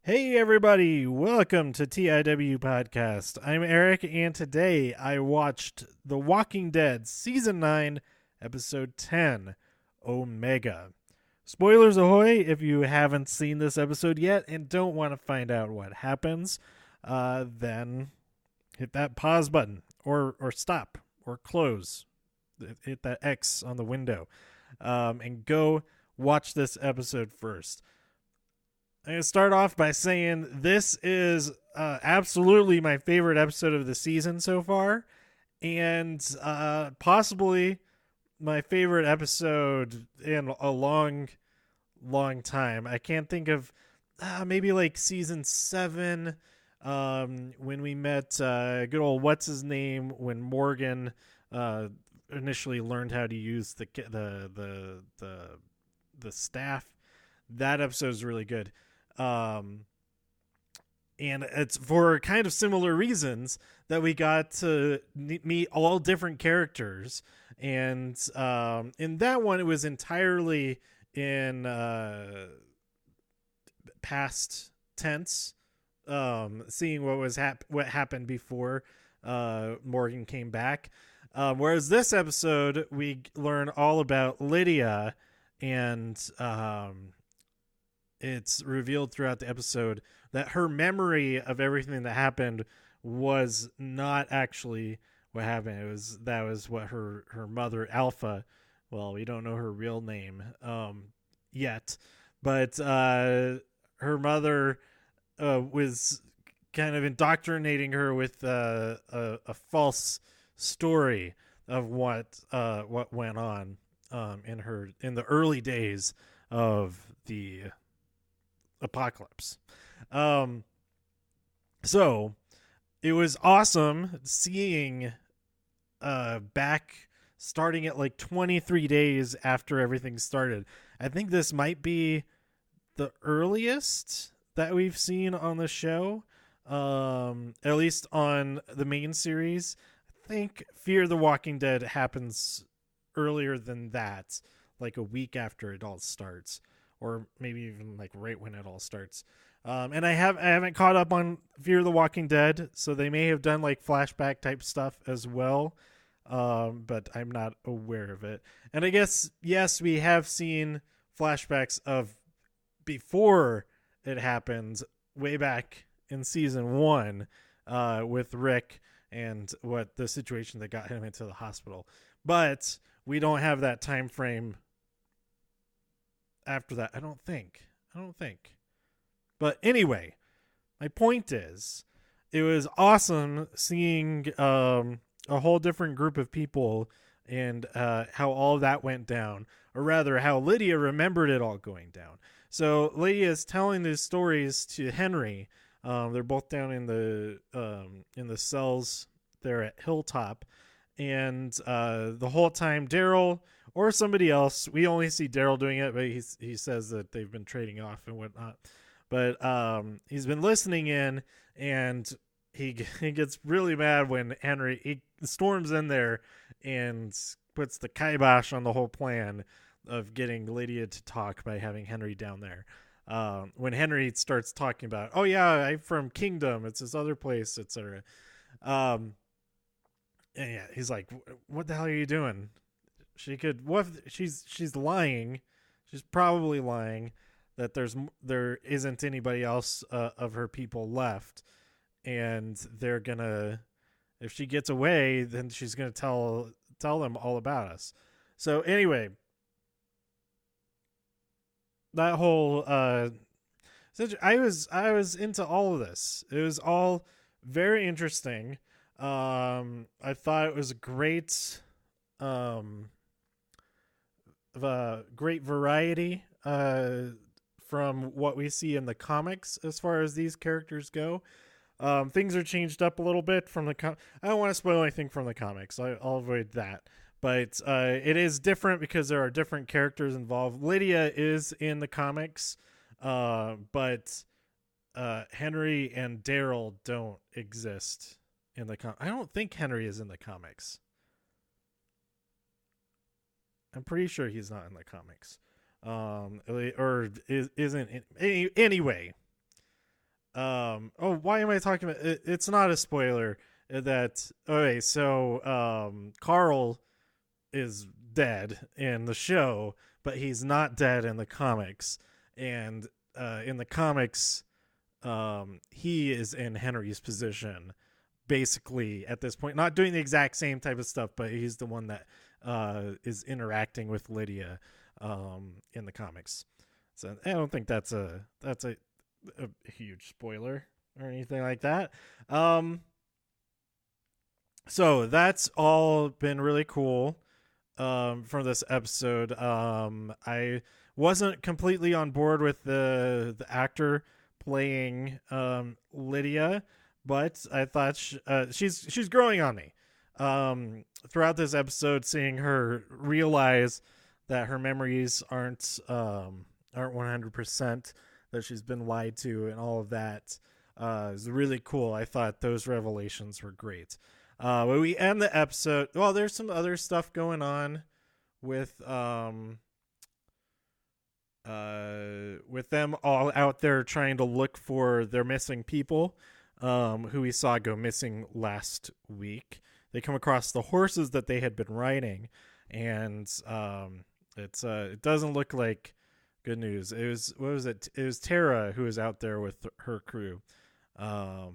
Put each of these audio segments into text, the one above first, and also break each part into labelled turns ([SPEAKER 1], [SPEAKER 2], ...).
[SPEAKER 1] Hey everybody, welcome to TIW Podcast. I'm Eric, and today I watched The Walking Dead Season 9, Episode 10, Omega. Spoilers ahoy if you haven't seen this episode yet and don't want to find out what happens, then hit that pause button, or stop, or close. Hit that X on the window, and go watch this episode first. I'm going to start off by saying this is absolutely my favorite episode of the season so far, and possibly my favorite episode in a long, long time. I can't think of maybe like season 7 when we met good old what's his name when Morgan initially learned how to use the staff. That episode is really good. Um, and it's for kind of similar reasons that we got to meet all different characters. And in that one, it was entirely in past tense, seeing what happened before Morgan came back. Whereas this episode, we learn all about Lydia, and it's revealed throughout the episode that her memory of everything that happened was not actually what happened. That was what her mother Alpha. Well, we don't know her real name yet, but her mother was kind of indoctrinating her with a false story of what went on in the early days of the apocalypse. So it was awesome seeing back starting at like 23 days after everything started. I think this might be the earliest that we've seen on the show, at least on the main series. I think Fear the Walking Dead happens earlier than that, like a week after it all starts, or maybe even like right when it all starts. And I haven't caught up on Fear the Walking Dead, so they may have done like flashback type stuff as well, but I'm not aware of it. And I guess yes, we have seen flashbacks of before it happened, way back in season 1, with Rick and what the situation that got him into the hospital. But we don't have that time frame after that. I don't think. But anyway, my point is, it was awesome seeing a whole different group of people and how all that went down, or rather, how Lydia remembered it all going down. So Lydia is telling these stories to Henry. They're both down in the cells there at Hilltop, and the whole time Daryl or somebody else, we only see Daryl doing it, but he says that they've been trading off and whatnot. But he's been listening in, and he gets really mad when he storms in there and puts the kibosh on the whole plan of getting Lydia to talk by having Henry down there. When Henry starts talking about, oh yeah, I'm from Kingdom, it's this other place, etc. And yeah, he's like, what the hell are you doing? She's lying. She's probably lying that there isn't anybody else of her people left, and they're gonna, if she gets away, then she's gonna tell them all about us. So anyway, that whole I was into all of this. It was all very interesting. I thought it was great. Great variety from what we see in the comics as far as these characters go. Things are changed up a little bit from the I don't want to spoil anything from the comics. I'll avoid that. But it is different because there are different characters involved. Lydia is in the comics, but Henry and Daryl don't exist in the I don't think Henry is in the comics. I'm pretty sure he's not in the comics, or isn't. Anyway, Oh, why am I talking about it? It's not a spoiler that okay, so Carl is dead in the show, but he's not dead in the comics. And in the comics, he is in Henry's position, basically at this point, not doing the exact same type of stuff, but he's the one that is interacting with Lydia in the comics. So I don't think that's a huge spoiler or anything like that. Um, so that's all been really cool for this episode. I wasn't completely on board with the actor playing Lydia, but I thought she's growing on me. Throughout this episode, seeing her realize that her memories aren't 100%, that she's been lied to, and all of that is really cool. I thought those revelations were great. But we end the episode. Well, there's some other stuff going on with them all out there trying to look for their missing people, who we saw go missing last week. They come across the horses that they had been riding, and it doesn't look like good news. It was what was it? It was Tara who was out there with her crew. I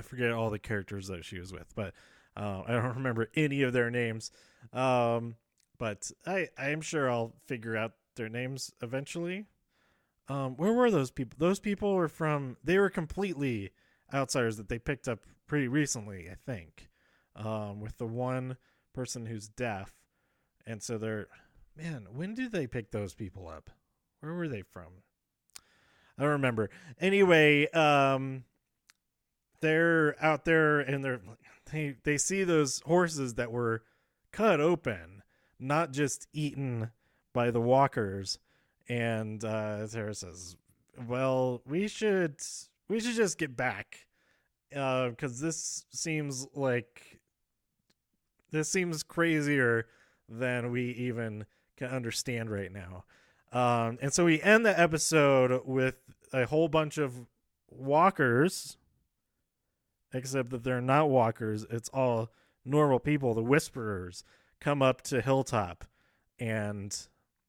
[SPEAKER 1] forget all the characters that she was with, but I don't remember any of their names. But I'm sure I'll figure out their names eventually. Where were those people? Those people were they were completely outsiders that they picked up pretty recently, I think. With the one person who's deaf. And so man, when did they pick those people up? Where were they from? I don't remember. Anyway, they're out there and they see those horses that were cut open, not just eaten by the walkers. And Sarah says, "Well, we should just get back, because this seems crazier than we even can understand right now." And so we end the episode with a whole bunch of walkers, except that they're not walkers. It's all normal people. The Whisperers come up to Hilltop, and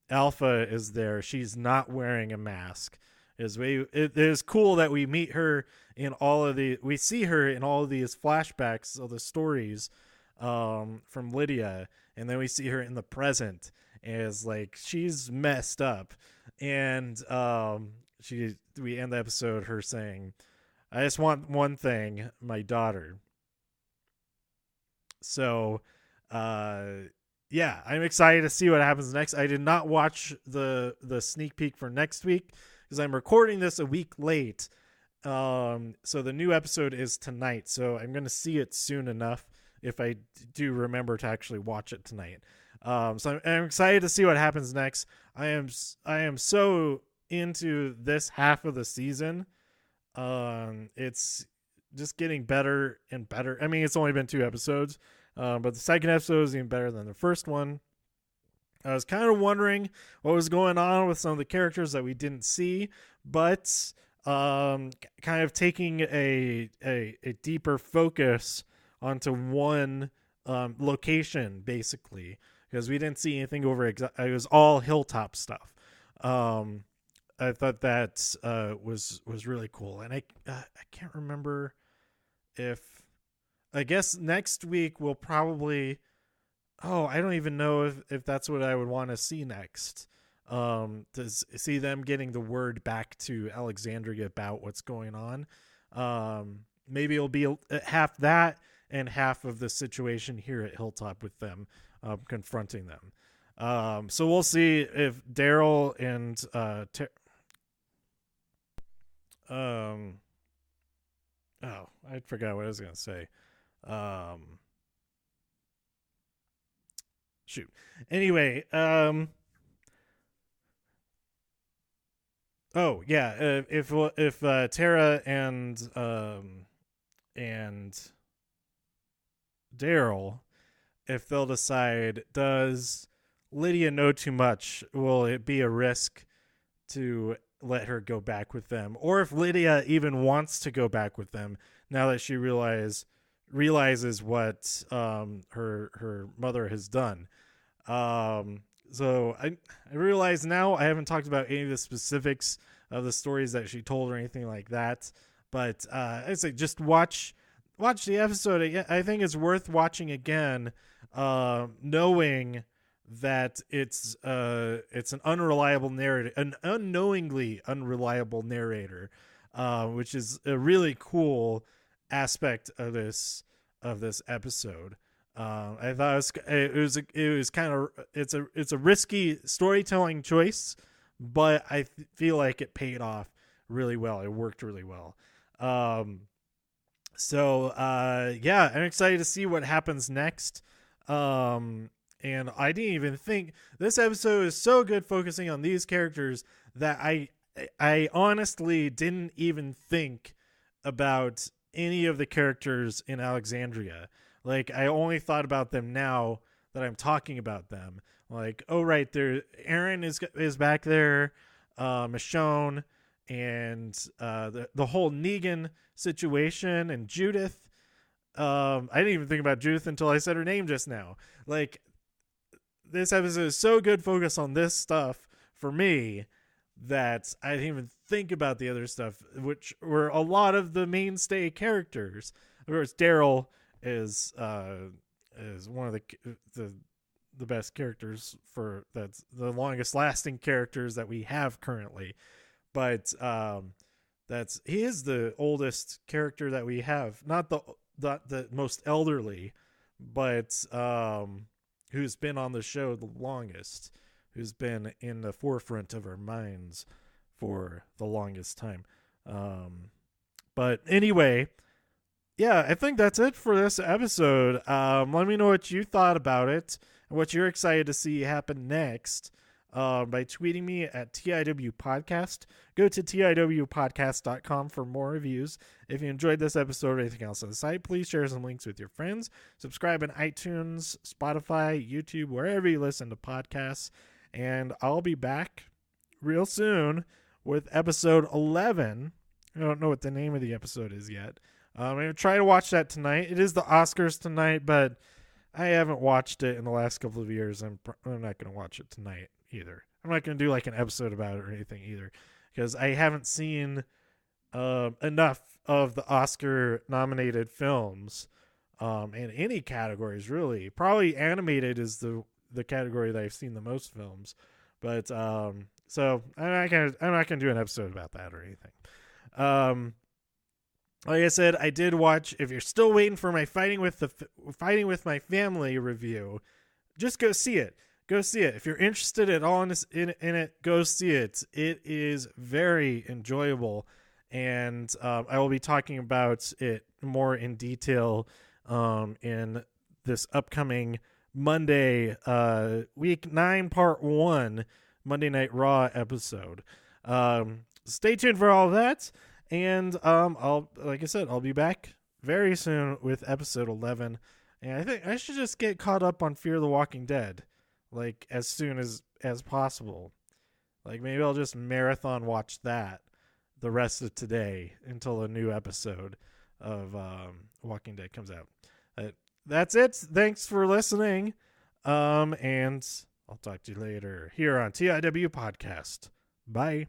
[SPEAKER 1] Alpha is there. She's not wearing a mask. It is cool that we meet her we see her in all of these flashbacks of the stories from Lydia, and then we see her in the present as like she's messed up, and we end the episode her saying, "I just want one thing, my daughter." So, yeah, I'm excited to see what happens next. I did not watch the sneak peek for next week because I'm recording this a week late. So the new episode is tonight. So I'm going to see it soon enough if I do remember to actually watch it tonight. So I'm excited to see what happens next. I am so into this half of the season. It's just getting better and better. I mean, it's only been 2 episodes, but the second episode is even better than the first one. I was kind of wondering what was going on with some of the characters that we didn't see, but kind of taking a deeper focus onto one location, basically, because we didn't see anything over. It was all hilltop stuff. I thought that was really cool, and I can't remember if, I guess next week we'll probably, I don't even know if that's what I would want to see next. To see them getting the word back to Alexandria about what's going on. Maybe it'll be half that and half of the situation here at Hilltop with them confronting them. So we'll see if Daryl and I forgot what I was gonna say. Shoot. Anyway, oh yeah, if Tara and Daryl, if they'll decide, does Lydia know too much? Will it be a risk to let her go back with them, or if Lydia even wants to go back with them now that she realizes what her mother has done. So I realize now I haven't talked about any of the specifics of the stories that she told or anything like that, but I say just watch the episode. I think it's worth watching again, knowing that it's an unreliable narrator, an unknowingly unreliable narrator, which is a really cool aspect of this episode. I thought it was kind of it's a risky storytelling choice, but I feel like it paid off really well. It worked really well. So yeah, I'm excited to see what happens next. And I didn't even think this episode is so good focusing on these characters that I honestly didn't even think about any of the characters in Alexandria. Like, I only thought about them now that I'm talking about them. Like, oh right, there Aaron is back there, Michonne, and the whole Negan situation, and Judith. I didn't even think about Judith until I said her name just now. Like, this episode is so good focus on this stuff for me that I didn't even think about the other stuff, which were a lot of the mainstay characters. Of course, Daryl is one of the best characters that's the longest lasting characters that we have currently. But he is the oldest character that we have, not the most elderly, but who's been on the show the longest, who's been in the forefront of our minds for the longest time. But anyway, yeah, I think that's it for this episode. Let me know what you thought about it and what you're excited to see happen next by tweeting me at TIW Podcast. Go to TIWpodcast.com for more reviews. If you enjoyed this episode or anything else on the site, please share some links with your friends. Subscribe on iTunes, Spotify, YouTube, wherever you listen to podcasts. And I'll be back real soon with episode 11. I don't know what the name of the episode is yet. I'm going to try to watch that tonight. It is the Oscars tonight, but I haven't watched it in the last couple of years. I'm not going to watch it tonight either. I'm not going to do like an episode about it or anything either, because I haven't seen enough of the Oscar nominated films in any categories, really. Probably animated is the category that I've seen the most films, but so I'm not gonna do an episode about that or anything. Like I said, I did watch. If you're still waiting for my Fighting with My Family review, just go see it. Go see it. If you're interested at all in it, go see it. It is very enjoyable, and I will be talking about it more in detail in this upcoming Monday, week 9, part 1, Monday Night Raw episode. Stay tuned for all of that. And like I said, I'll be back very soon with episode 11. And I think I should just get caught up on Fear the Walking Dead, like as soon as possible. Like maybe I'll just marathon watch that the rest of today until a new episode of Walking Dead comes out. That's it. Thanks for listening. And I'll talk to you later here on TIW Podcast. Bye.